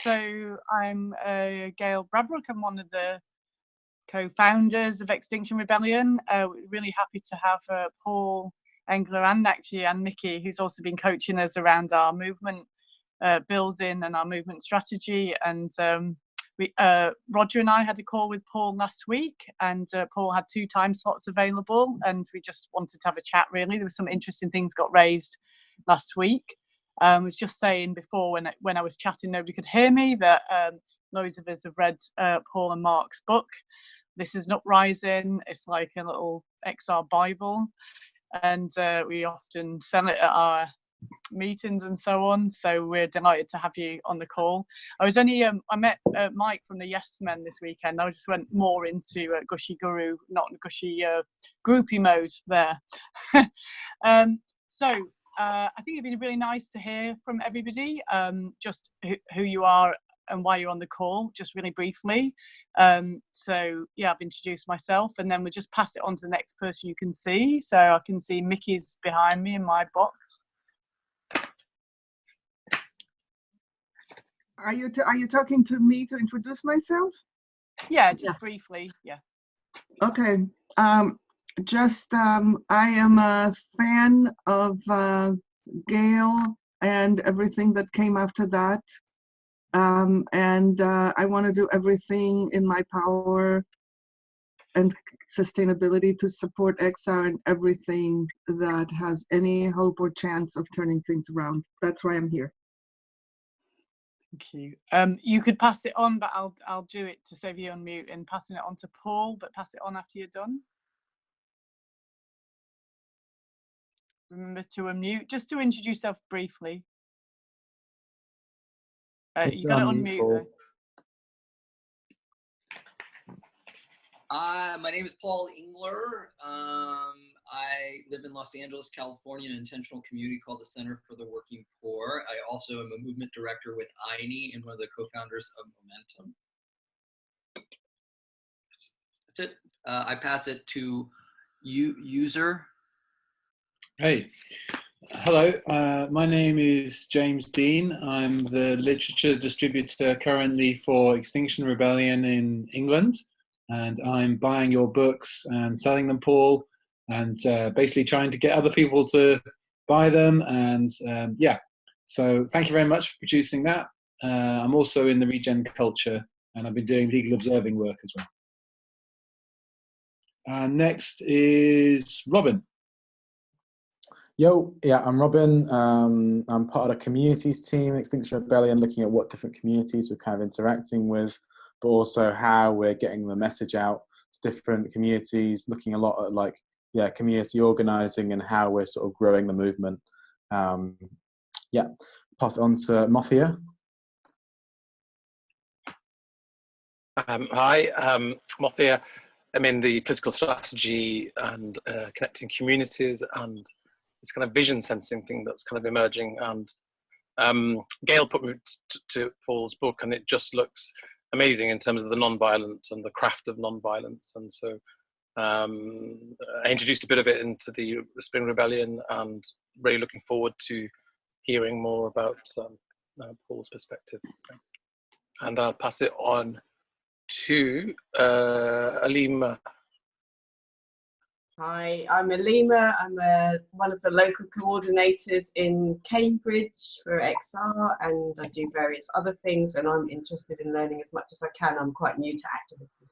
So I'm Gail Bradbrook. I'm one of the co-founders of Extinction Rebellion. We're really happy to have Paul Engler and Mickey, who's also been coaching us around our movement building and our movement strategy. And Roger and I had a call with Paul last week, and Paul had 2 time slots available, and we just wanted to have a chat. Really, there were some interesting things got raised last week. I was just saying before when I was chatting, nobody could hear me, that loads of us have read Paul and Mark's book. This is An Uprising. It's like a little XR Bible, and we often sell it at our meetings and so on. So we're delighted to have you on the call. I was only I met Mike from the Yes Men this weekend. I just went more into gushy guru, not gushy groupie mode there. So I think it'd be really nice to hear from everybody, just who you are and why you're on the call, just really briefly. So yeah, I've introduced myself, and then we'll just pass it on to the next person you can see. So I can see Mickey's behind me in my box. Are you talking to me to introduce myself? Yeah, just briefly. Yeah. Okay. I am a fan of Gail and everything that came after that. I want to do everything in my power and sustainability to support XR and everything that has any hope or chance of turning things around. That's why I'm here. Thank you. You could pass it on, but I'll do it to save you on mute and passing it on to Paul, but pass it on after you're done. Remember to unmute, just to introduce yourself briefly. You got to unmute though. My name is Paul Engler. I live in Los Angeles, California, in an intentional community called the Center for the Working Poor. I also am a movement director with INI and one of the co-founders of Momentum. That's it. I pass it to user. Hey, hello. My name is James Dean. I'm the literature distributor currently for Extinction Rebellion in England, and I'm buying your books and selling them, Paul, and basically trying to get other people to buy them. And yeah, so thank you very much for producing that. I'm also in the regen culture, and I've been doing legal observing work as well. Next is Robin. Yo, yeah, I'm Robin. I'm part of the communities team, Extinction Rebellion, looking at what different communities we're kind of interacting with, but also how we're getting the message out to different communities, looking a lot at community organizing and how we're sort of growing the movement. Yeah, pass it on to Mafia. Hi, Mafia. I'm in the political strategy and connecting communities and this kind of vision sensing thing that's kind of emerging. And Gail put me to Paul's book, and it just looks amazing in terms of the non-violence and the craft of non-violence. And so I introduced a bit of it into the Spring Rebellion, and really looking forward to hearing more about Paul's perspective. And I'll pass it on to Alima. Hi, I'm Alima. I'm one of the local coordinators in Cambridge for XR, and I do various other things, and I'm interested in learning as much as I can. I'm quite new to activism.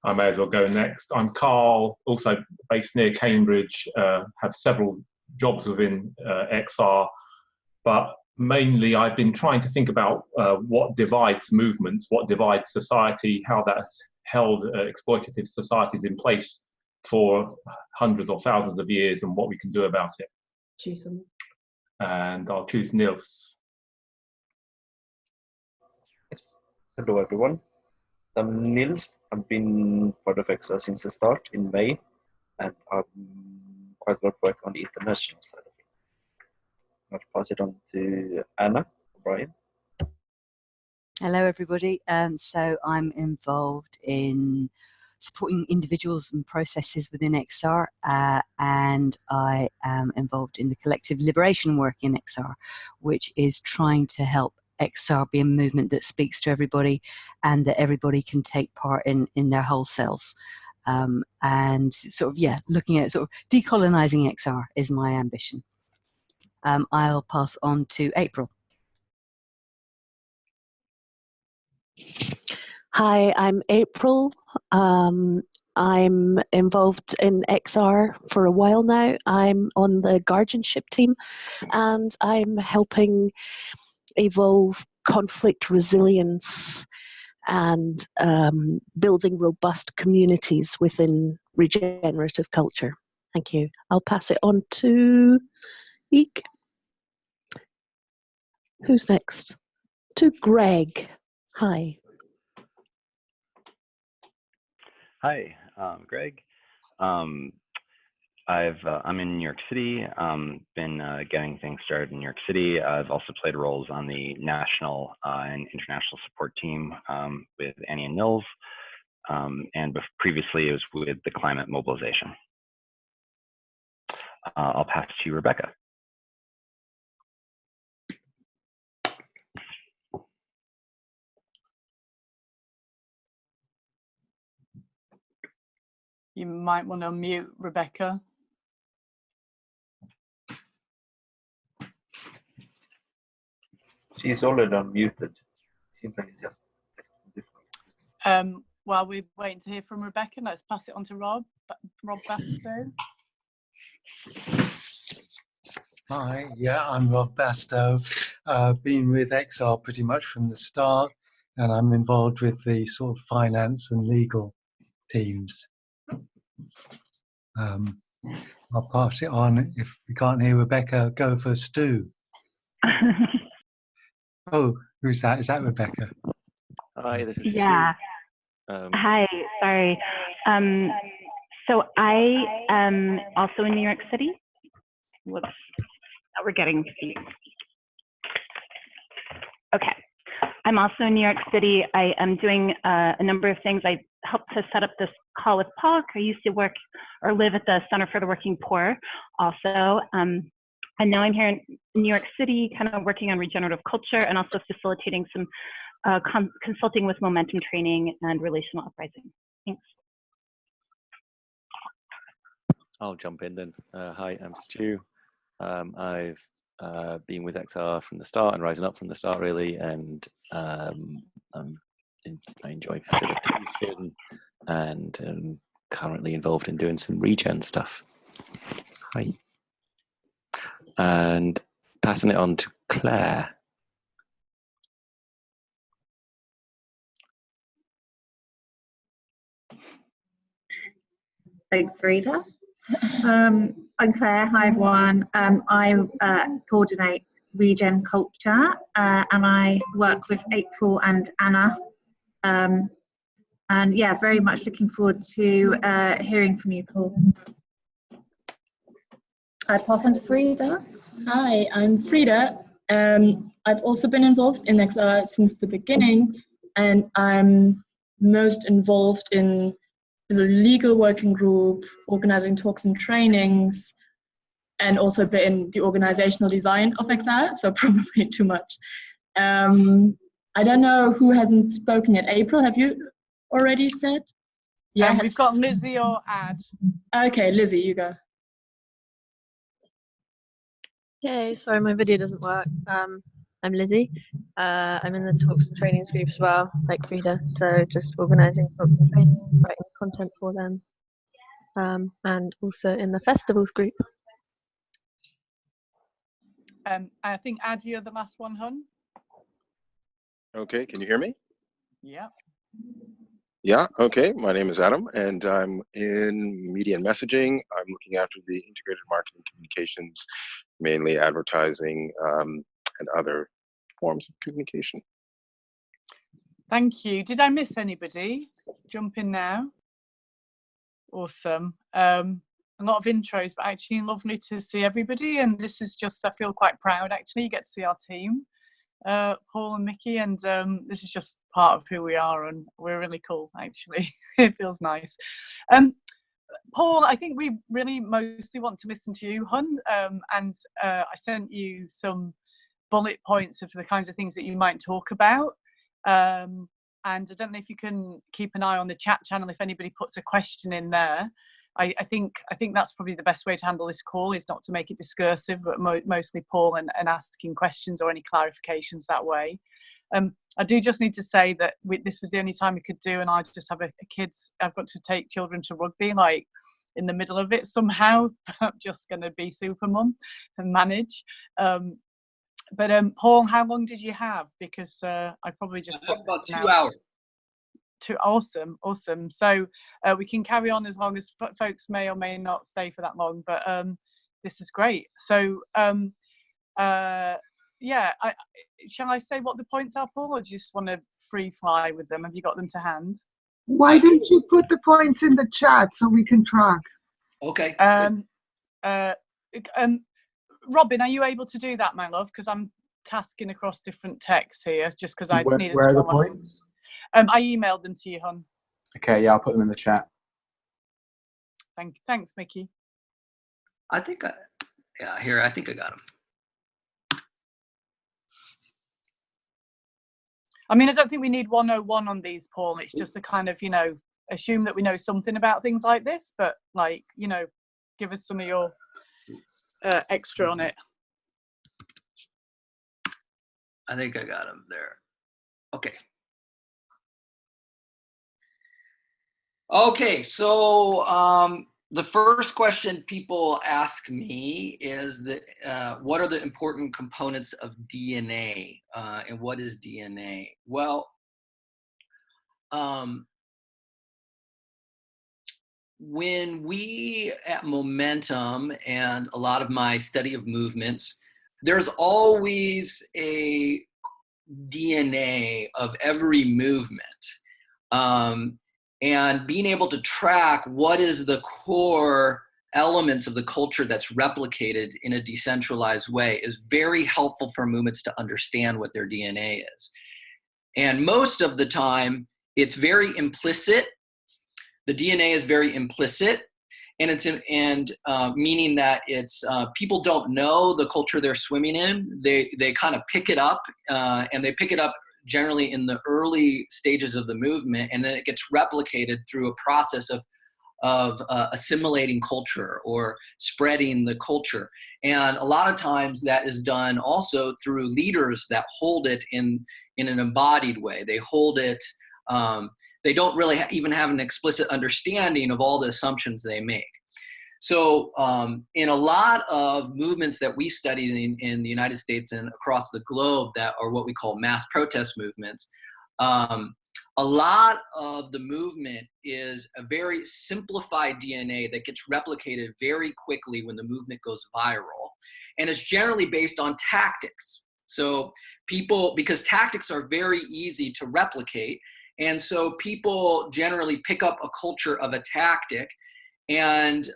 I may as well go next. I'm Carl, also based near Cambridge, have several jobs within XR, but mainly I've been trying to think about what divides movements, what divides society, how that's held exploitative societies in place for hundreds or thousands of years, and what we can do about it. Choose them. And I'll choose Nils. Hello everyone, I'm Nils. I've been part of XR since the start in May, and I'm quite a lot of work on the international side of it. I'll pass it on to Anna O'Brien. Hello everybody, so I'm involved in supporting individuals and processes within XR, and I am involved in the collective liberation work in XR, which is trying to help XR be a movement that speaks to everybody and that everybody can take part in their whole selves. And sort of, yeah, looking at sort of decolonizing XR is my ambition. I'll pass on to April. Hi, I'm April. I'm involved in XR for a while now. I'm on the guardianship team, and I'm helping evolve conflict resilience and building robust communities within regenerative culture. Thank you. I'll pass it on to Eek. Who's next? To Greg. Hi. Hi, Greg. I'm in New York City. Been getting things started in New York City. I've also played roles on the national and international support team with Annie and Nils, and previously it was with the climate mobilization. I'll pass to you, Rebecca. You might want to unmute Rebecca. She's already unmuted. Seems like it's just different. While we're waiting to hear from Rebecca, let's pass it on to Rob Bastow. Hi, yeah, I'm Rob Bastow. Been with XR pretty much from the start, and I'm involved with the sort of finance and legal teams. I'll pass it on. If we can't hear Rebecca, go for Stu. Oh, who's that? Is that Rebecca? Hi, this is yeah. Stu. Hi, sorry. So I am also in New York City. Whoops, we're getting feet. Okay, I'm also in New York City. I am doing a number of things. I helped to set up this call with Paul. I used to work or live at the Center for the Working Poor also. And now I'm here in New York City, kind of working on regenerative culture and also facilitating some consulting with momentum training and relational uprising. Thanks. I'll jump in then. Hi, I'm Stu. I've been with XR from the start and rising up from the start really, and I enjoy facilitation and currently involved in doing some regen stuff. Hi. And passing it on to Claire. Thanks, Rita. I'm Claire. Hi, everyone. I coordinate Regen Culture, and I work with April and Anna. And yeah, very much looking forward to hearing from you, Paul. I pass on to Frida. Hi, I'm Frida. I've also been involved in XR since the beginning, and I'm most involved in the legal working group, organizing talks and trainings, and also a bit in the organizational design of XR, so probably too much. I don't know who hasn't spoken yet. April, have you already said? Yeah, we've got Lizzie or Ad. Okay, Lizzie, you go. Yay, sorry, my video doesn't work. I'm Lizzie. I'm in the talks and trainings group as well, like Frida. So just organising talks and trainings, writing content for them, and also in the festivals group. I think Ad, you're the last one, hun. Okay, can you hear me? Yeah. Yeah, okay. My name is Adam, and I'm in media and messaging. I'm looking after the integrated marketing communications, mainly advertising and other forms of communication. Thank you. Did I miss anybody? Jump in now. Awesome. A lot of intros, but actually lovely to see everybody. And this is just, I feel quite proud actually. You get to see our team, Paul and Mickey, and this is just part of who we are, and we're really cool actually. It feels nice. Paul, I think we really mostly want to listen to you, hun, and I sent you some bullet points of the kinds of things that you might talk about. And I don't know if you can keep an eye on the chat channel if anybody puts a question in there. I think that's probably the best way to handle this call, is not to make it discursive, but mostly Paul and asking questions or any clarifications that way. I do just need to say that this was the only time we could do, and I just have I've got to take children to rugby, like in the middle of it somehow. I'm just going to be super mum and manage. But Paul, how long did you have? Because I probably just I have about 2 hours. Awesome. So we can carry on as long as folks may or may not stay for that long, but this is great. So yeah, shall I say what the points are, Paul, or do you just want to free fly with them? Have you got them to hand? Why don't you put the points in the chat so we can track? Okay. Robin, are you able to do that, my love? Because I'm tasking across different texts here, just because I needed to. Where are the points? I emailed them to you, hon. Okay, yeah, I'll put them in the chat. Thanks, Mickey. I think I think I got them. I mean, I don't think we need 101 on these, Paul. It's just a kind of, assume that we know something about things like this, but like, give us some of your extra on it. I think I got them there. Okay. Okay, so the first question people ask me is what are the important components of DNA, and what is DNA? Well, when we at Momentum and a lot of my study of movements, there's always a DNA of every movement. And being able to track what is the core elements of the culture that's replicated in a decentralized way is very helpful for movements to understand what their DNA is. And most of the time, it's very implicit. The DNA is very implicit, and meaning that it's people don't know the culture they're swimming in. They kind of pick it up, and they pick it up generally in the early stages of the movement, and then it gets replicated through a process of assimilating culture or spreading the culture. And a lot of times that is done also through leaders that hold it in an embodied way. They hold it, they don't really even have an explicit understanding of all the assumptions they make. So in a lot of movements that we studied in the United States and across the globe that are what we call mass protest movements, a lot of the movement is a very simplified DNA that gets replicated very quickly when the movement goes viral. And it's generally based on tactics. So because tactics are very easy to replicate, and so people generally pick up a culture of a tactic, and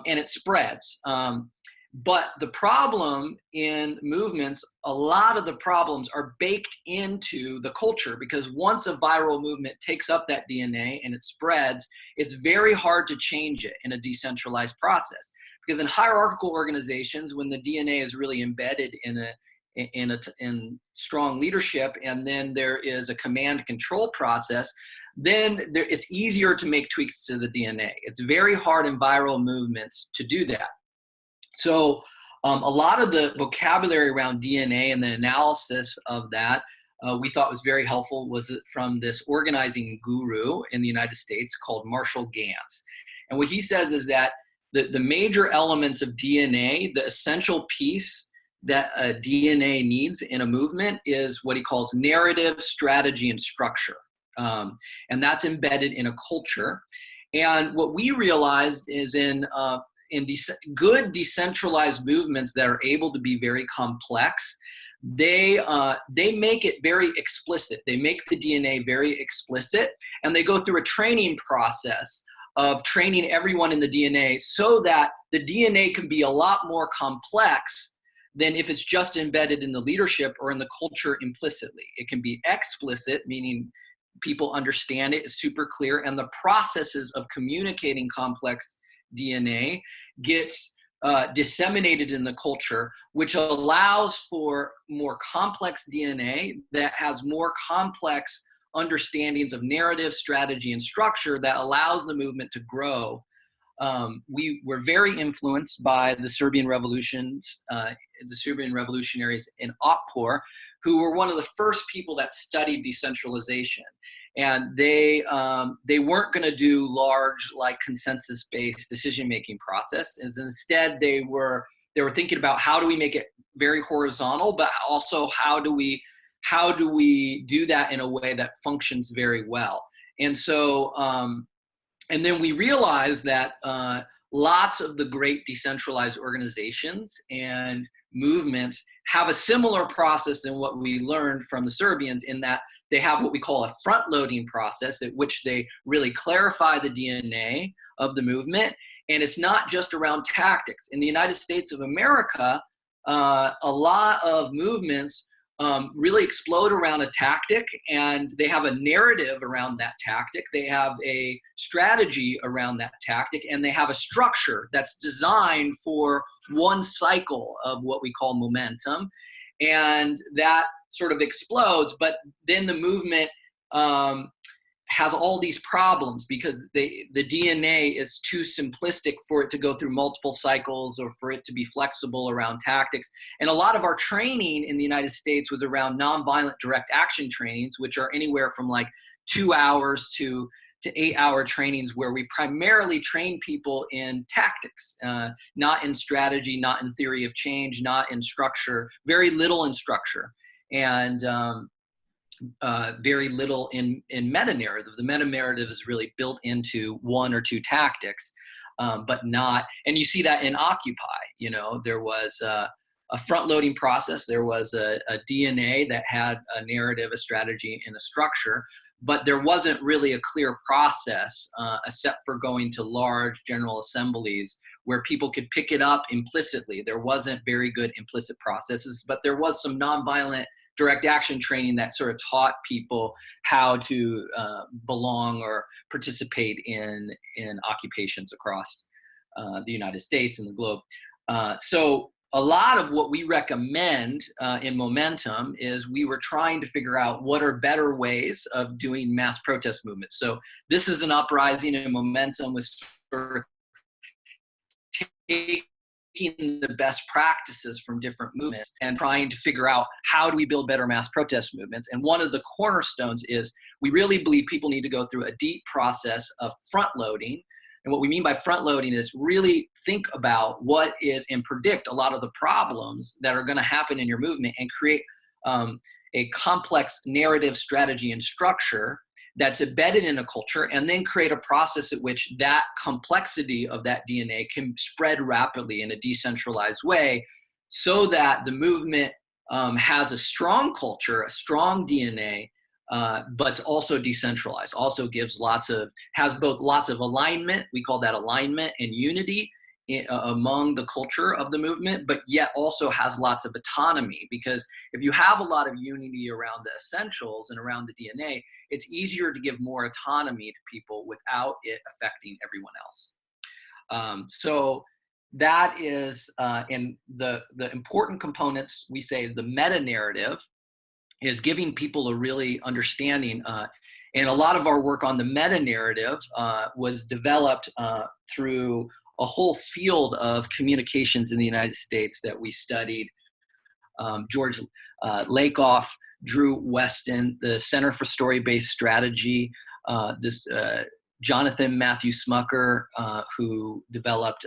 it spreads. But the problem in movements, a lot of the problems are baked into the culture, because once a viral movement takes up that DNA and it spreads, it's very hard to change it in a decentralized process. Because in hierarchical organizations, when the DNA is really embedded in strong leadership, and then there is a command control process, then it's easier to make tweaks to the DNA. It's very hard in viral movements to do that. So a lot of the vocabulary around DNA and the analysis of that we thought was very helpful was from this organizing guru in the United States called Marshall Gantz. And what he says is that the major elements of DNA, the essential piece that a DNA needs in a movement is what he calls narrative, strategy, and structure. And that's embedded in a culture. And what we realized is in good decentralized movements that are able to be very complex, they make it very explicit. They make the DNA very explicit, and they go through a training process of training everyone in the DNA so that the DNA can be a lot more complex than if it's just embedded in the leadership or in the culture implicitly. It can be explicit, meaning people understand it, it's super clear, and the processes of communicating complex DNA gets disseminated in the culture, which allows for more complex DNA that has more complex understandings of narrative, strategy, and structure that allows the movement to grow. We were very influenced by the Serbian revolutions, the Serbian revolutionaries in Optor, who were one of the first people that studied decentralization. And they weren't going to do large, like, consensus-based decision-making process. As instead, they were thinking about how do we make it very horizontal, but also how do we do that in a way that functions very well. And so, and then we realized that lots of the great decentralized organizations and movements have a similar process than what we learned from the Serbians, in that they have what we call a front-loading process, at which they really clarify the DNA of the movement. And it's not just around tactics. In the United States of America, a lot of movements really explode around a tactic, and they have a narrative around that tactic. They have a strategy around that tactic, and they have a structure that's designed for one cycle of what we call momentum. And that sort of explodes, but then the movement has all these problems because the DNA is too simplistic for it to go through multiple cycles or for it to be flexible around tactics. And a lot of our training in the United States was around nonviolent direct action trainings, which are anywhere from like 2 hours to 8-hour trainings, where we primarily train people in tactics, not in strategy, not in theory of change, not in structure, very little in structure. And very little in meta-narrative. The meta-narrative is really built into 1 or 2 tactics, but not, and you see that in Occupy, you know, there was a front-loading process, there was a DNA that had a narrative, a strategy, and a structure, but there wasn't really a clear process, except for going to large general assemblies where people could pick it up implicitly. There wasn't very good implicit processes, but there was some nonviolent direct action training that sort of taught people how to belong or participate in occupations across the United States and the globe. So a lot of what we recommend in Momentum is we were trying to figure out what are better ways of doing mass protest movements. So this is an uprising, and Momentum was sort of taking the best practices from different movements and trying to figure out how do we build better mass protest movements. And one of the cornerstones is we really believe people need to go through a deep process of front loading. And what we mean by front loading is really think about what is and predict a lot of the problems that are going to happen in your movement and create a complex narrative, strategy, and structure that's embedded in a culture, and then create a process at which that complexity of that DNA can spread rapidly in a decentralized way, so that the movement has a strong culture, a strong DNA, but it's also decentralized, also has both lots of alignment, we call that alignment, and unity among the culture of the movement, but yet also has lots of autonomy. Because if you have a lot of unity around the essentials and around the DNA, it's easier to give more autonomy to people without it affecting everyone else. So that is, and the important components we say is the meta-narrative is giving people a really understanding. And a lot of our work on the meta-narrative was developed through a whole field of communications in the United States that we studied. George Lakoff, Drew Weston, the Center for Story-Based Strategy, Jonathan Matthew Smucker, who developed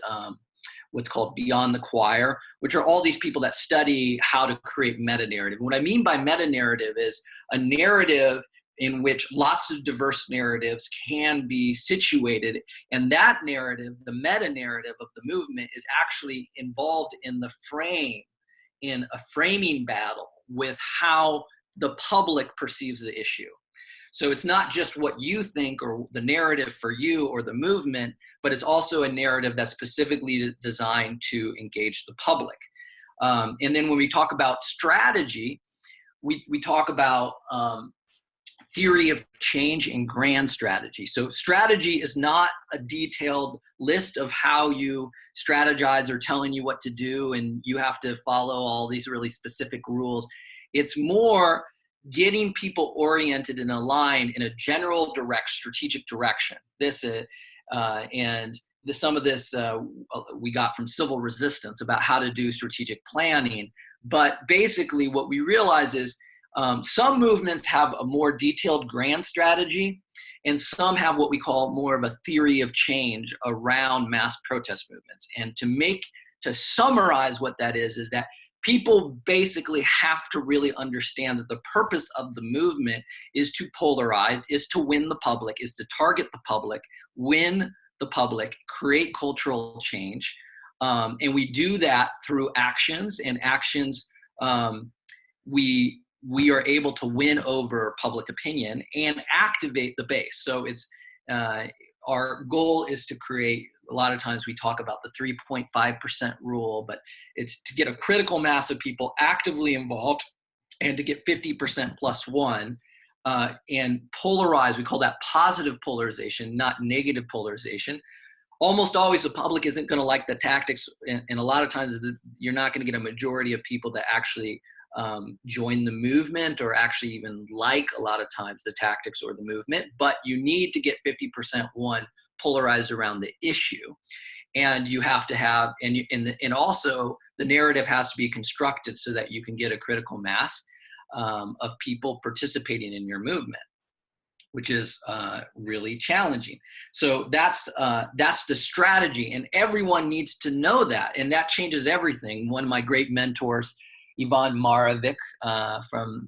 what's called Beyond the Choir, which are all these people that study how to create meta-narrative. What I mean by meta-narrative is a narrative in which lots of diverse narratives can be situated. And that narrative, the meta-narrative of the movement, is actually involved in the frame, in a framing battle with how the public perceives the issue. So it's not just what you think or the narrative for you or the movement, but it's also a narrative that's specifically designed to engage the public. And then when we talk about strategy, we talk about theory of change and grand strategy. So strategy is not a detailed list of how you strategize or telling you what to do and you have to follow all these really specific rules. It's more getting people oriented and aligned in a general strategic direction. Some of this we got from civil resistance about how to do strategic planning. But basically what we realize is some movements have a more detailed grand strategy, and some have what we call more of a theory of change around mass protest movements. And to summarize what that is that people basically have to really understand that the purpose of the movement is to polarize, is to win the public, is to target the public, win the public, create cultural change. And we do that through actions, and actions we are able to win over public opinion and activate the base. So it's our goal is to create, a lot of times we talk about the 3.5% rule, but it's to get a critical mass of people actively involved and to get 50% plus one and polarize. We call that positive polarization, not negative polarization. Almost always the public isn't going to like the tactics, and a lot of times you're not going to get a majority of people that actually join the movement or actually even like a lot of times the tactics or the movement, but you need to get 50% one polarized around the issue. And you have to have, and also the narrative has to be constructed so that you can get a critical mass of people participating in your movement, which is really challenging. So that's the strategy, and everyone needs to know that, and that changes everything. One of my great mentors, Ivan Marovic from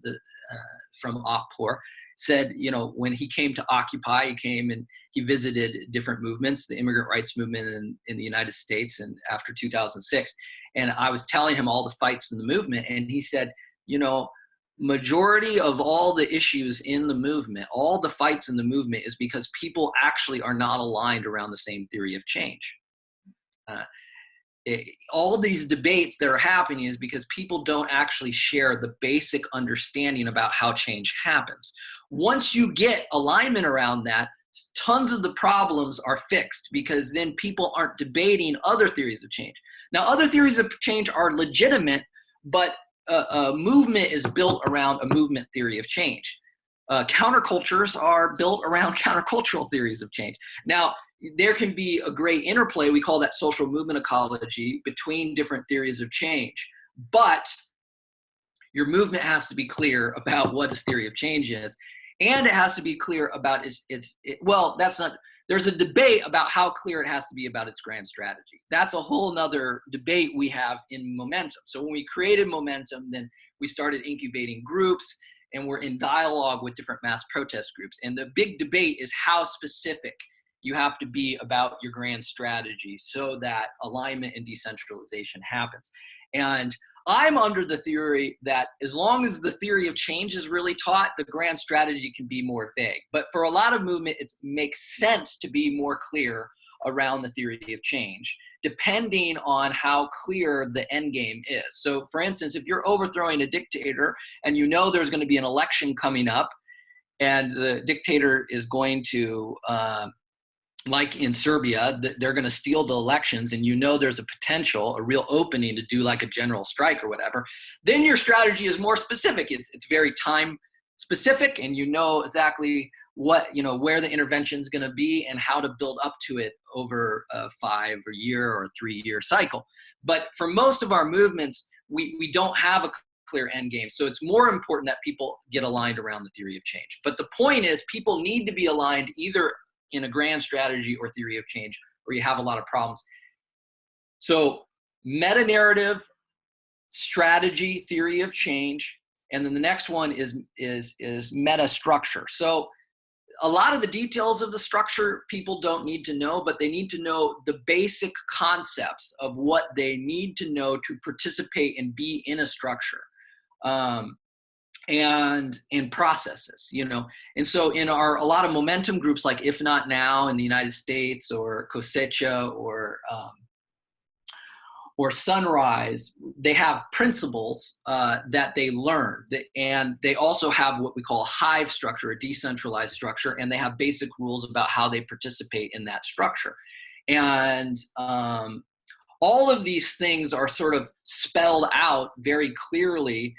Optor, said, when he came to Occupy, he came and he visited different movements, the immigrant rights movement in the United States, and after 2006, and I was telling him all the fights in the movement, and he said, majority of all the issues in the movement, all the fights in the movement, is because people actually are not aligned around the same theory of change. All these debates that are happening is because people don't actually share the basic understanding about how change happens. Once you get alignment around that, tons of the problems are fixed, because then people aren't debating other theories of change. Now, other theories of change are legitimate, but a movement is built around a movement theory of change. Countercultures are built around countercultural theories of change. Now, there can be a great interplay, we call that social movement ecology, between different theories of change. But your movement has to be clear about what its theory of change is, and it has to be clear about there's a debate about how clear it has to be about its grand strategy. That's a whole nother debate we have in Momentum. So when we created Momentum, then we started incubating groups, and we're in dialogue with different mass protest groups. And the big debate is how specific you have to be about your grand strategy so that alignment and decentralization happens. And I'm under the theory that as long as the theory of change is really taught, the grand strategy can be more vague. But for a lot of movement, it makes sense to be more clear around the theory of change, depending on how clear the end game is. So for instance, if you're overthrowing a dictator and you know there's going to be an election coming up and the dictator is going to, like in Serbia, they're going to steal the elections, and you know there's a potential, a real opening to do like a general strike or whatever, then your strategy is more specific. It's very time specific, and you know exactly what, where the intervention is going to be and how to build up to it over a 5-year or 3-year cycle. But for most of our movements, we don't have a clear end game. So it's more important that people get aligned around the theory of change. But the point is, people need to be aligned either in a grand strategy or theory of change, or you have a lot of problems. So meta-narrative, strategy, theory of change, and then the next one is meta-structure. So a lot of the details of the structure people don't need to know, but they need to know the basic concepts of what they need to know to participate and be in a structure. And processes, And so in a lot of momentum groups like If Not Now in the United States, or Cosecha, or Sunrise, they have principles that they learn. And they also have what we call a hive structure, a decentralized structure, and they have basic rules about how they participate in that structure. And all of these things are sort of spelled out very clearly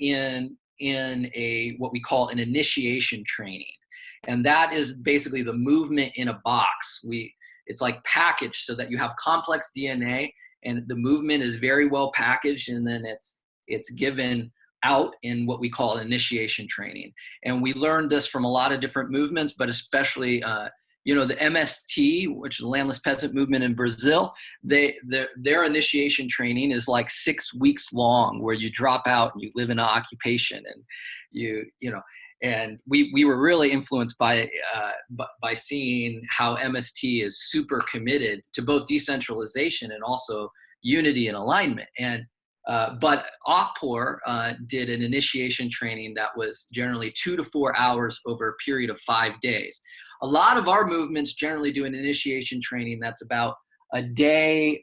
in a what we call an initiation training. And that is basically the movement in a box. It's like packaged so that you have complex DNA, and the movement is very well packaged, and then it's given out in what we call initiation training. And we learned this from a lot of different movements, but especially the MST, which is the Landless Peasant Movement in Brazil, their initiation training is like 6 weeks long, where you drop out and you live in an occupation, and and we were really influenced by seeing how MST is super committed to both decentralization and also unity and alignment. And but Optor did an initiation training that was generally 2 to 4 hours over a period of 5 days. A lot of our movements generally do an initiation training that's about a day.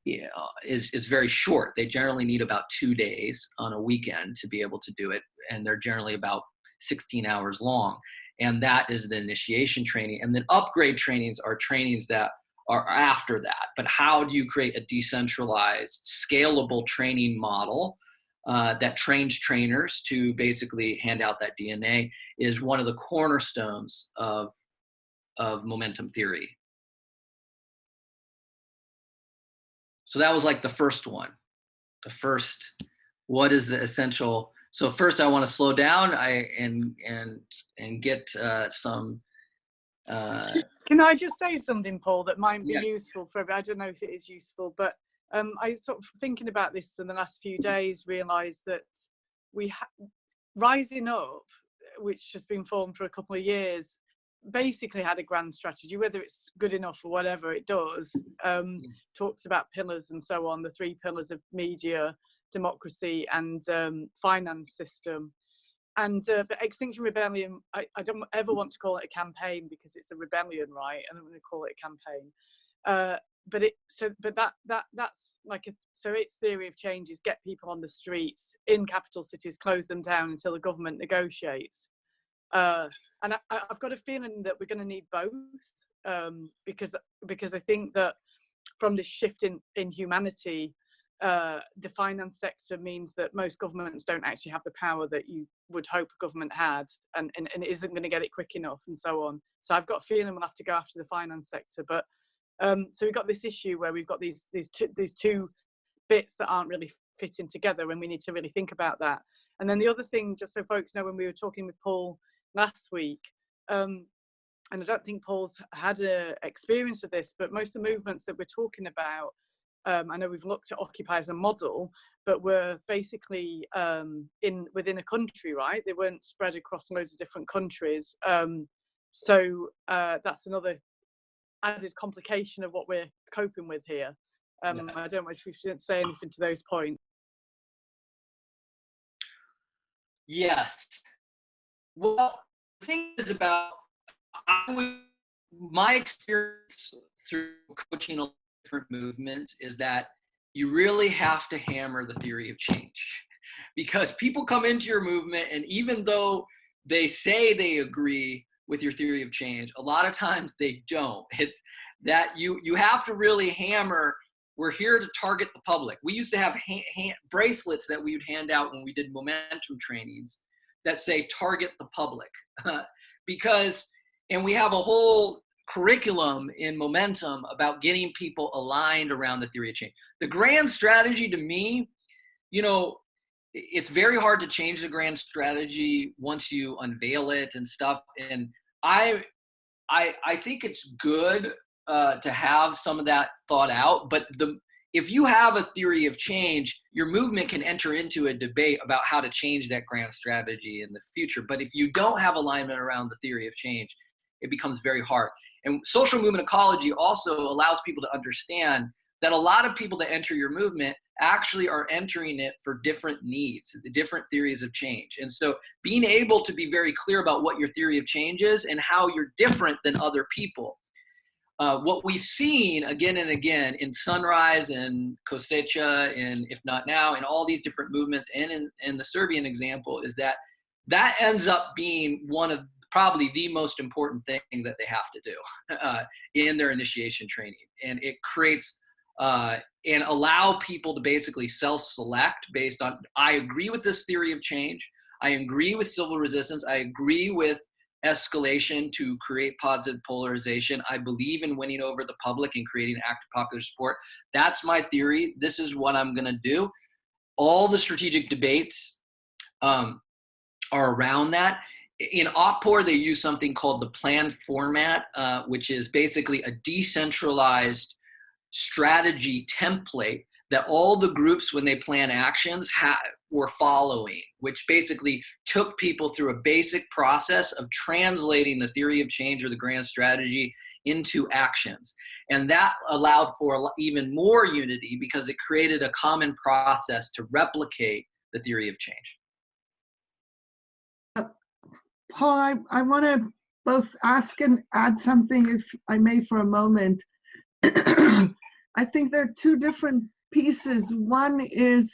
Is very short. They generally need about 2 days on a weekend to be able to do it, and they're generally about 16 hours long. And that is the initiation training. And then upgrade trainings are trainings that are after that. But how do you create a decentralized, scalable training model that trains trainers to basically hand out that DNA is one of the cornerstones of momentum theory. So that was like the first one. The first, what is the essential? So first I want to slow down and get some. Can I just say something, Paul, that might be Yeah. useful for everybody? I don't know if it is useful, but I sort of thinking about this in the last few days realised that Rising Up, which has been formed for a couple of years, basically had a grand strategy. Whether it's good enough or whatever it does, talks about pillars and so on, the 3 pillars of media, democracy and finance system. And but Extinction Rebellion, I don't ever want to call it a campaign, because it's a rebellion, right? I don't want to call it a campaign. That's like so its theory of change is get people on the streets in capital cities, close them down until the government negotiates. And I've got a feeling that we're going to need both, because I think that from this shift in humanity, the finance sector means that most governments don't actually have the power that you would hope a government had, and it isn't going to get it quick enough, and so on. So I've got a feeling we'll have to go after the finance sector. But so we've got this issue where we've got these two bits that aren't really fitting together, and we need to really think about that. And then the other thing, just so folks know, when we were talking with Paul last week, and I don't think Paul's had a experience of this, but most of the movements that we're talking about, I know we've looked at Occupy as a model, but were basically within a country, right? They weren't spread across loads of different countries. So that's another added complication of what we're coping with here. I don't know if we should say anything to those points. Yes. Well, the thing is about my experience through coaching different movements is that you really have to hammer the theory of change, because people come into your movement, and even though they say they agree with your theory of change, a lot of times they don't. It's that you have to really hammer, we're here to target the public. We used to have bracelets that we would hand out when we did momentum trainings that say target the public, and we have a whole curriculum in momentum about getting people aligned around the theory of change. The grand strategy, to me, it's very hard to change the grand strategy once you unveil it and stuff. And I think it's good to have some of that thought out, but if you have a theory of change, your movement can enter into a debate about how to change that grand strategy in the future. But if you don't have alignment around the theory of change, it becomes very hard. And social movement ecology also allows people to understand that a lot of people that enter your movement actually are entering it for different needs, different theories of change. And so being able to be very clear about what your theory of change is and how you're different than other people what we've seen again and again in Sunrise and Kostecha, and if not now, in all these different movements, and in the Serbian example, is that that ends up being one of probably the most important thing that they have to do in their initiation training. And it creates and allow people to basically self-select based on, I agree with this theory of change, I agree with civil resistance, I agree with escalation to create positive polarization, I believe in winning over the public and creating active popular support. That's my theory. This is what I'm gonna do. All the strategic debates are around that. In Optor, they use something called the plan format, which is basically a decentralized strategy template that all the groups, when they plan actions, were following, which basically took people through a basic process of translating the theory of change or the grand strategy into actions. And that allowed for even more unity because it created a common process to replicate the theory of change. Paul, I want to both ask and add something, if I may, for a moment. I think there are two different pieces. One is,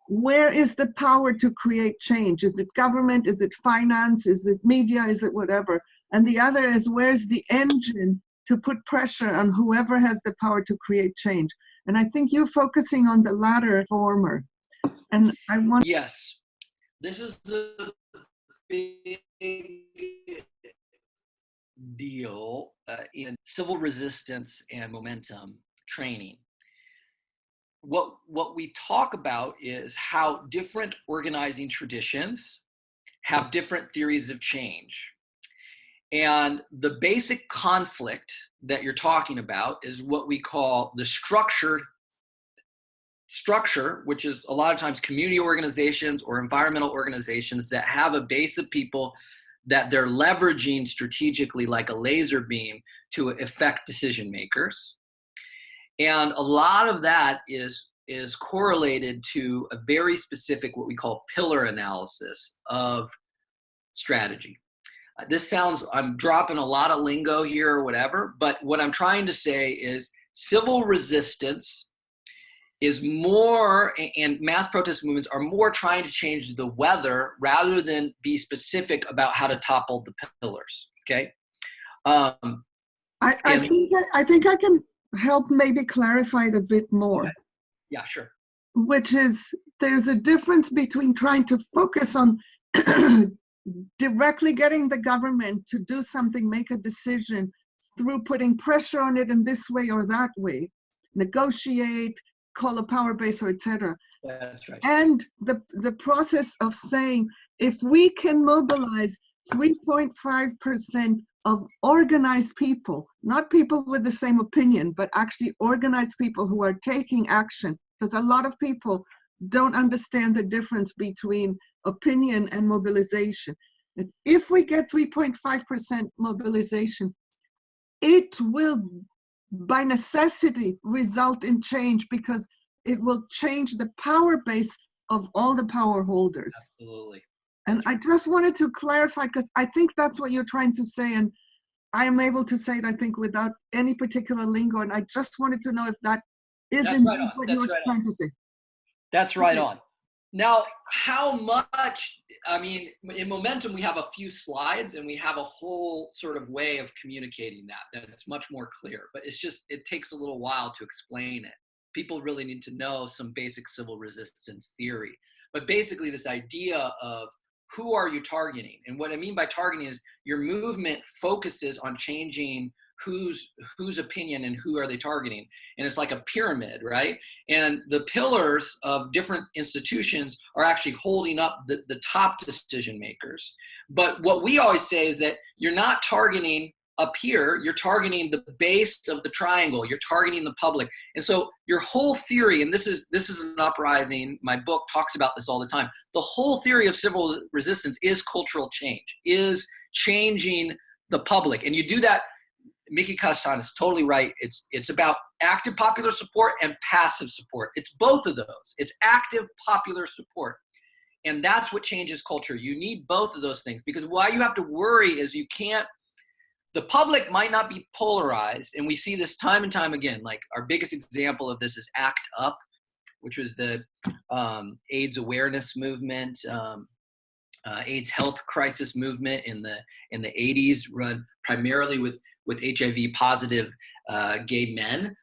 where is the power to create change? Is it government? Is it finance? Is it media? Is it whatever? And the other is, where's the engine to put pressure on whoever has the power to create change? And I think you're focusing on the latter, former. And I want— Yes, this is the big deal in civil resistance and momentum training. What we talk about is how different organizing traditions have different theories of change. And the basic conflict that you're talking about is what we call the structure, which is a lot of times community organizations or environmental organizations that have a base of people that they're leveraging strategically like a laser beam to affect decision makers. And a lot of that is correlated to a very specific, what we call pillar analysis of strategy. This sounds, I'm dropping a lot of lingo here or whatever, but what I'm trying to say is civil resistance is more, and mass protest movements are more trying to change the weather rather than be specific about how to topple the pillars, okay? I think I can help maybe clarify it a bit more. Okay. Yeah, sure. Which is, there's a difference between trying to focus on directly getting the government to do something, make a decision through putting pressure on it in this way or that way, negotiate, call a power base, or etc. That's right. And the process of saying, if we can mobilize 3.5% of organized people, not people with the same opinion, but actually organized people who are taking action, because a lot of people don't understand the difference between opinion and mobilization. And if we get 3.5% mobilization, it will by necessity result in change, because it will change the power base of all the power holders. Absolutely. And I just wanted to clarify, because I think that's what you're trying to say, and I am able to say it, I think, without any particular lingo, and I just wanted to know if that is indeed what you were trying to say. That's right on. Now, how much, I mean, in Momentum, we have a few slides and we have a whole sort of way of communicating that it's much more clear, but it's just, it takes a little while to explain it. People really need to know some basic civil resistance theory. But basically this idea of who are you targeting? And what I mean by targeting is your movement focuses on changing whose opinion and who are they targeting. And it's like a pyramid, right? And the pillars of different institutions are actually holding up the top decision makers. But what we always say is that you're not targeting up here, you're targeting the base of the triangle, you're targeting the public. And so your whole theory, and this is An Uprising, my book talks about this all the time, the whole theory of civil resistance is cultural change, is changing the public. And you do that, Mickey Kastan is totally right. It's about active popular support and passive support. It's both of those. It's active popular support. And that's what changes culture. You need both of those things, because why you have to worry is you can't the public might not be polarized, and we see this time and time again. Like our biggest example of this is ACT UP, which was the AIDS awareness movement, AIDS health crisis movement in the 80s, run primarily with HIV positive gay men.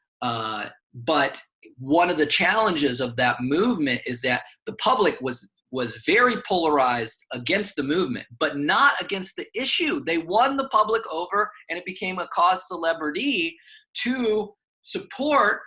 But one of the challenges of that movement is that the public was very polarized against the movement, but not against the issue. They won the public over, and it became a cause celebrity to support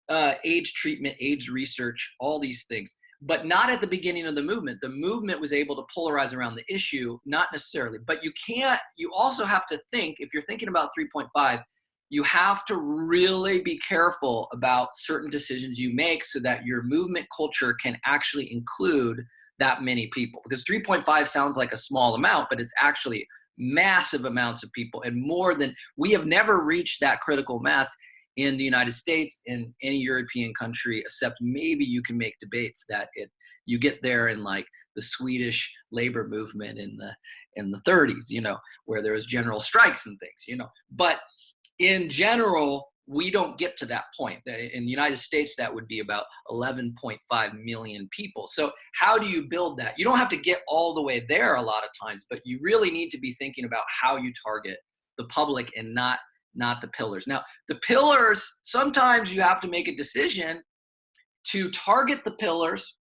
AIDS treatment, AIDS research, all these things, but not at the beginning of the movement. The movement was able to polarize around the issue, not necessarily. But you also have to think, if you're thinking about 3.5, you have to really be careful about certain decisions you make so that your movement culture can actually include that many people. Because 3.5 sounds like a small amount, but it's actually massive amounts of people, and more than, we have never reached that critical mass in the United States, in any European country, except maybe you can make debates that you get there in like the Swedish labor movement in the 30s, where there was general strikes and things, But in general, we don't get to that point. In the United States, that would be about 11.5 million people. So how do you build that? You don't have to get all the way there a lot of times, but you really need to be thinking about how you target the public and not the pillars. Now, the pillars, sometimes you have to make a decision to target the pillars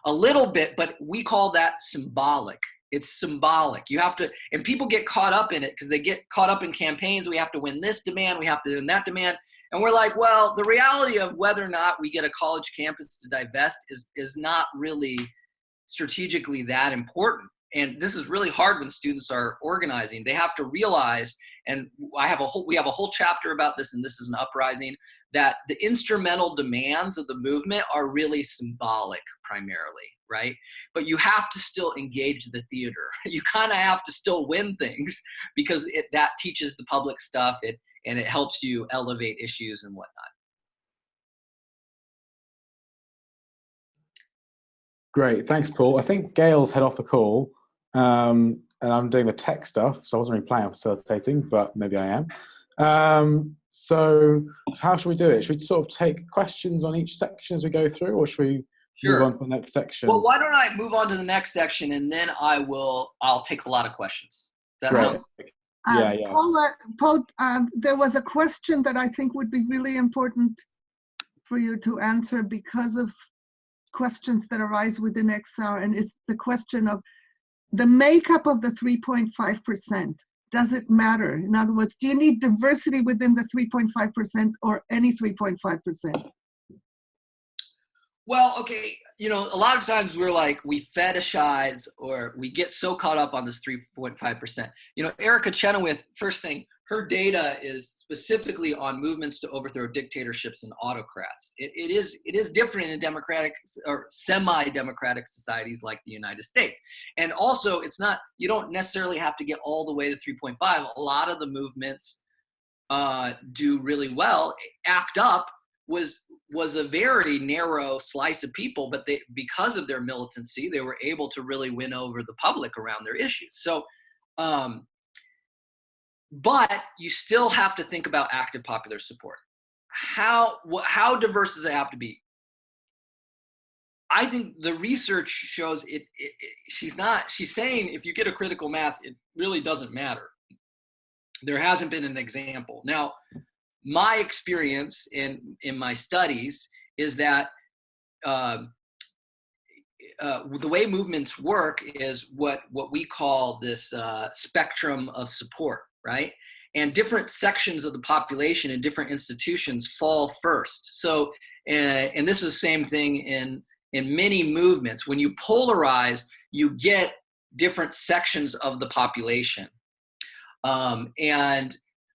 a little bit, but we call that symbolic. It's symbolic. You have to, and people get caught up in it because they get caught up in campaigns. We have to win this demand. We have to win that demand. And we're like, well, the reality of whether or not we get a college campus to divest is not really strategically that important. And this is really hard when students are organizing. They have to realize, and we have a whole chapter about this, and this is An Uprising, that the instrumental demands of the movement are really symbolic primarily, right? But you have to still engage the theater. You kind of have to still win things because that teaches the public stuff, and it helps you elevate issues and whatnot. Great, thanks, Paul. I think Gail's head off the call, and I'm doing the tech stuff, so I wasn't really planning on facilitating, but maybe I am. So how should we do it? Should we sort of take questions on each section as we go through, or should we move on to the next section? Well, why don't I move on to the next section, and then I'll take a lot of questions. Does that sound? Yeah. Paul, there was a question that I think would be really important for you to answer because of questions that arise within XR, and it's the question of the makeup of the 3.5%. Does it matter? In other words, do you need diversity within the 3.5% or any 3.5%? Well, okay, a lot of times we fetishize or we get so caught up on this 3.5%. Erica Chenoweth, first thing, her data is specifically on movements to overthrow dictatorships and autocrats. It is different in democratic or semi-democratic societies like the United States. And also, you don't necessarily have to get all the way to 3.5. A lot of the movements do really well. ACT UP was a very narrow slice of people, but because of their militancy, they were able to really win over the public around their issues. So, but you still have to think about active popular support. How diverse does it have to be? I think the research shows she's saying if you get a critical mass, it really doesn't matter. There hasn't been an example. Now, my experience in my studies is that the way movements work is what we call this spectrum of support, right? And different sections of the population and different institutions fall first. So, and this is the same thing in many movements. When you polarize, you get different sections of the population. And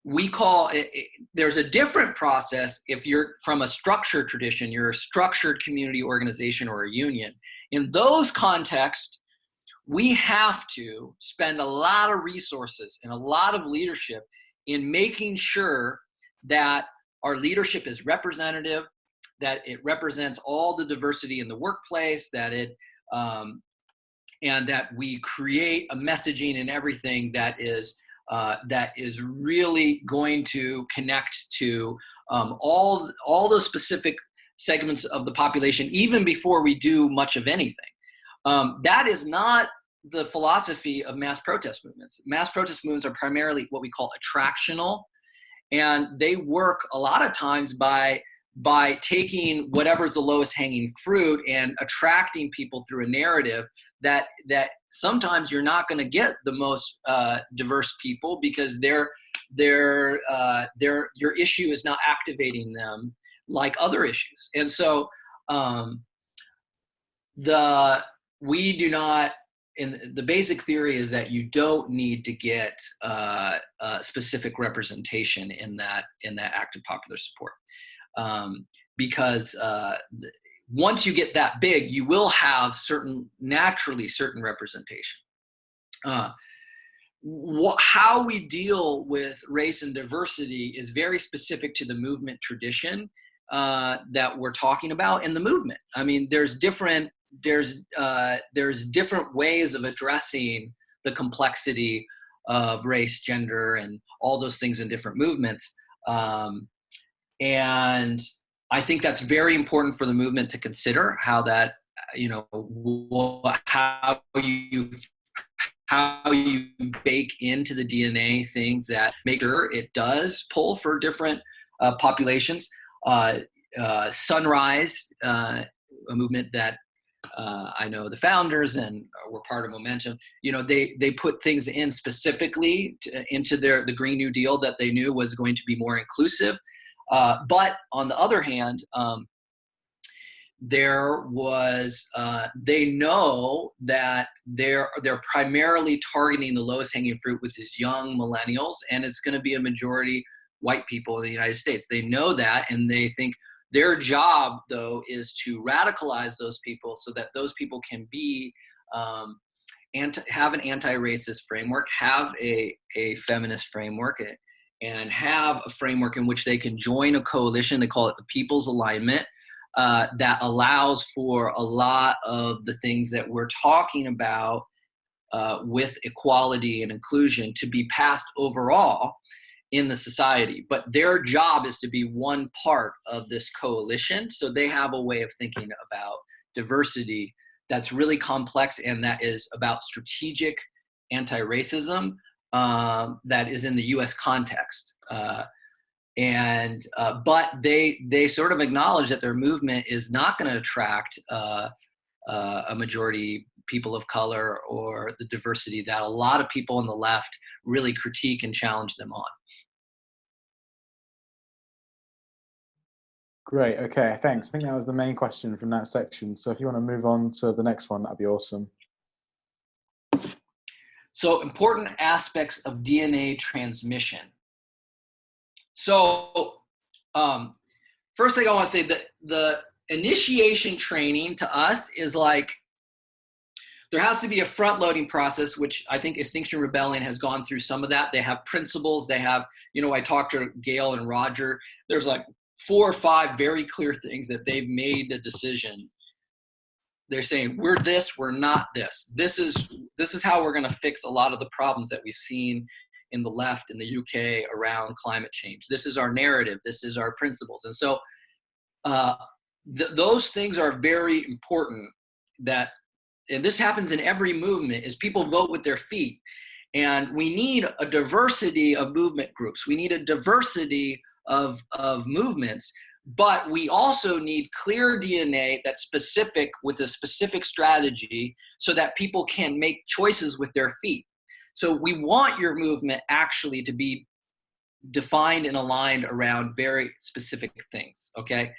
we call it, there's a different process if you're from a structured tradition, you're a structured community organization or a union. In those contexts, we have to spend a lot of resources and a lot of leadership in making sure that our leadership is representative, that it represents all the diversity in the workplace, that and that we create a messaging and everything that is that is really going to connect to all those specific segments of the population, even before we do much of anything. That is not the philosophy of mass protest movements. Mass protest movements are primarily what we call attractional, and they work a lot of times by taking whatever's the lowest hanging fruit and attracting people through a narrative that sometimes you're not going to get the most diverse people, because your issue is not activating them like other issues. And so we do not, and the basic theory is that you don't need to get specific representation in that active popular support, because once you get that big, you will have naturally certain representation. How we deal with race and diversity is very specific to the movement tradition that we're talking about in the movement. I mean, there's different ways of addressing the complexity of race, gender, and all those things in different movements. And I think that's very important for the movement to consider, how that, how you bake into the DNA things that make sure it does pull for different populations. Sunrise, a movement that I know the founders and were part of Momentum, they put things in specifically into the Green New Deal that they knew was going to be more inclusive. But on the other hand, they know that they're primarily targeting the lowest hanging fruit, which is young millennials, and it's going to be a majority white people in the United States. They know that, and they think their job, though, is to radicalize those people so that those people can be have an anti-racist framework, have a feminist framework, and have a framework in which they can join a coalition. They call it the People's Alignment, that allows for a lot of the things that we're talking about with equality and inclusion to be passed overall in the society. But their job is to be one part of this coalition. So they have a way of thinking about diversity that's really complex, and that is about strategic anti-racism that is in the US context. But they sort of acknowledge that their movement is not going to attract a majority people of color or the diversity that a lot of people on the left really critique and challenge them on. Great, okay, thanks. I think that was the main question from that section. So if you want to move on to the next one, that'd be awesome. So important aspects of DNA transmission. So first thing I want to say, that the initiation training to us is like, there has to be a front-loading process, which I think Extinction Rebellion has gone through some of that. They have principles. They have, I talked to Gail and Roger. There's like 4 or 5 very clear things that they've made a decision. They're saying, we're this, we're not this. This is how we're going to fix a lot of the problems that we've seen in the left in the UK around climate change. This is our narrative. This is our principles. And so those things are very important, and this happens in every movement, is people vote with their feet. And we need a diversity of movement groups. We need a diversity of movements, but we also need clear DNA that's specific with a specific strategy so that people can make choices with their feet. So we want your movement actually to be defined and aligned around very specific things, okay?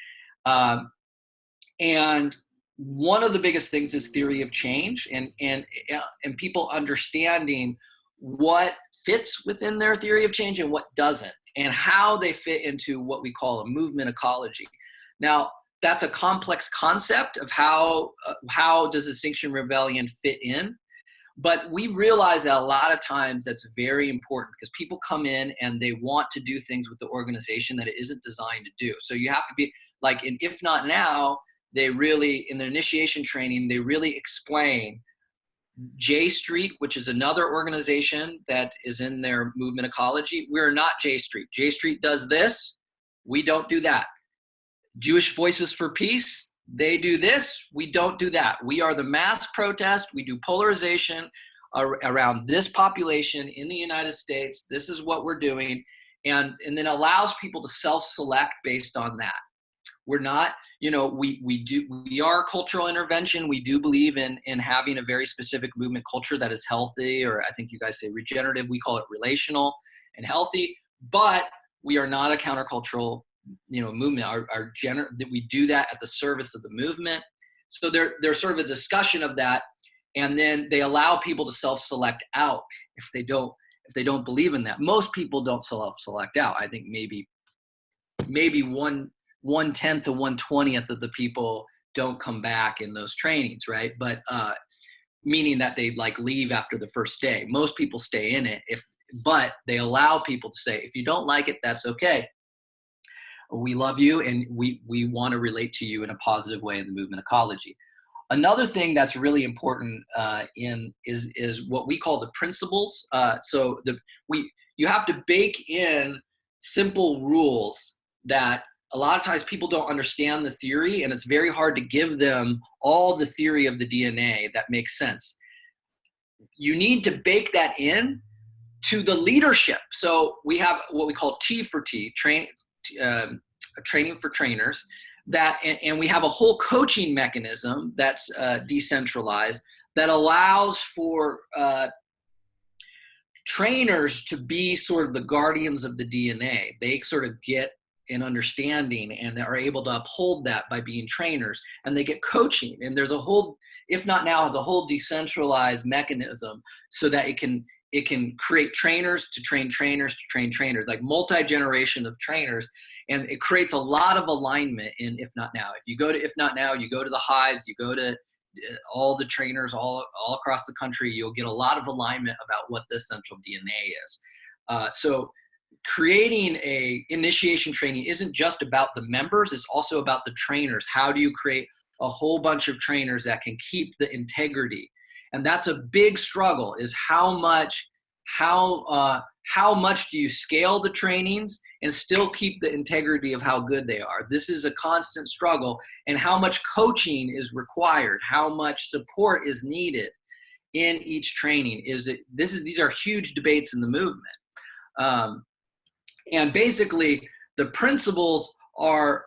And one of the biggest things is theory of change, and people understanding what fits within their theory of change and what doesn't, and how they fit into what we call a movement ecology. Now, that's a complex concept of how does Extinction Rebellion fit in, but we realize that a lot of times that's very important, because people come in and they want to do things with the organization that it isn't designed to do. So you have to be like, and if not now, they really, in the initiation training, they really explain J Street, which is another organization that is in their movement Ecology. We're not J Street. J Street does this. We don't do that. Jewish Voices for Peace, they do this. We don't do that. We are the mass protest. We do polarization around this population in the United States. This is what we're doing. And then allows people to self-select based on that. We're not, you know, we are cultural intervention. We do believe in having a very specific movement culture that is healthy, or I think you guys say regenerative. We call it relational and healthy, but we are not a countercultural, you know, movement. We do that at the service of the movement. So there's sort of a discussion of that, and then they allow people to self-select out if they don't believe in that. Most people don't self-select out. I think maybe 1/10 to 1/20th of the people don't come back in those trainings, right? But meaning that they like leave after the first day. Most people stay in it, but they allow people to say, if you don't like it, that's okay. We love you, and we want to relate to you in a positive way in the movement Ecology. Another thing that's really important is what we call the principles. So you have to bake in simple rules that a lot of times people don't understand the theory, and it's very hard to give them all the theory of the DNA that makes sense. You need to bake that in to the leadership. So we have what we call T for T, training for trainers, and we have a whole coaching mechanism that's decentralized that allows for trainers to be sort of the guardians of the DNA. They sort of get an understanding and are able to uphold that by being trainers, and they get coaching. And there's a whole, if not now, has a whole decentralized mechanism so that it can create trainers to train trainers to train trainers, like multi-generation of trainers. And it creates a lot of alignment in If Not Now. If you go to If Not Now, you go to the hives, you go to all the trainers all across the country, you'll get a lot of alignment about what the essential DNA is. So creating a initiation training isn't just about the members, it's also about the trainers. How do you create a whole bunch of trainers that can keep the integrity? And that's a big struggle, is how much do you scale the trainings and still keep the integrity of how good they are? This is a constant struggle, and how much coaching is required, how much support is needed in each training. These are huge debates in the movement. And basically, the principles are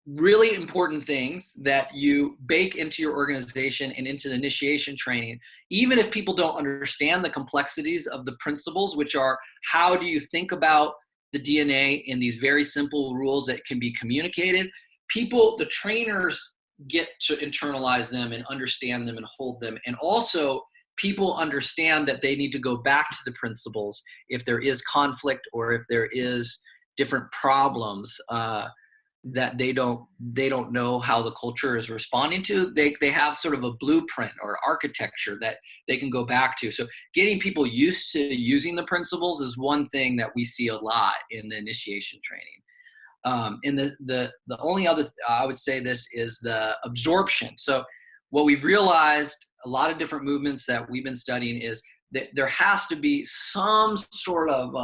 really important things that you bake into your organization and into the initiation training, even if people don't understand the complexities of the principles, which are how do you think about the DNA in these very simple rules that can be communicated. The trainers get to internalize them and understand them and hold them. And also people understand that they need to go back to the principles if there is conflict or if there is different problems that they don't know how the culture is responding to. They have sort of a blueprint or architecture that they can go back to. So getting people used to using the principles is one thing that we see a lot in the initiation training. And the only other, I would say this, is the absorption. So what we've realized, a lot of different movements that we've been studying, is that there has to be some sort of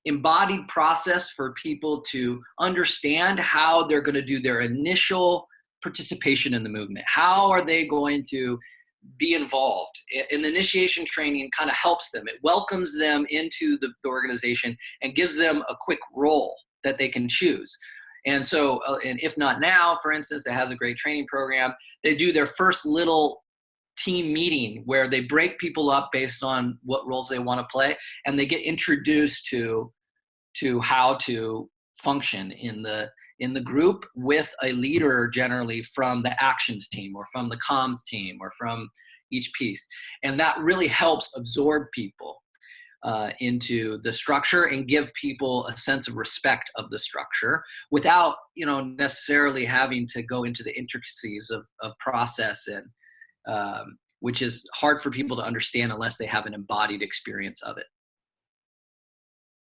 embodied process for people to understand how they're going to do their initial participation in the movement. How are they going to be involved? And the initiation training kind of helps them. It welcomes them into the organization and gives them a quick role that they can choose. And so, and If Not Now, for instance, that has a great training program, they do their first little team meeting where they break people up based on what roles they want to play, and they get introduced to how to function in the group with a leader, generally from the actions team or from the comms team or from each piece. And that really helps absorb people into the structure and give people a sense of respect of the structure without, necessarily having to go into the intricacies of process, and which is hard for people to understand unless they have an embodied experience of it.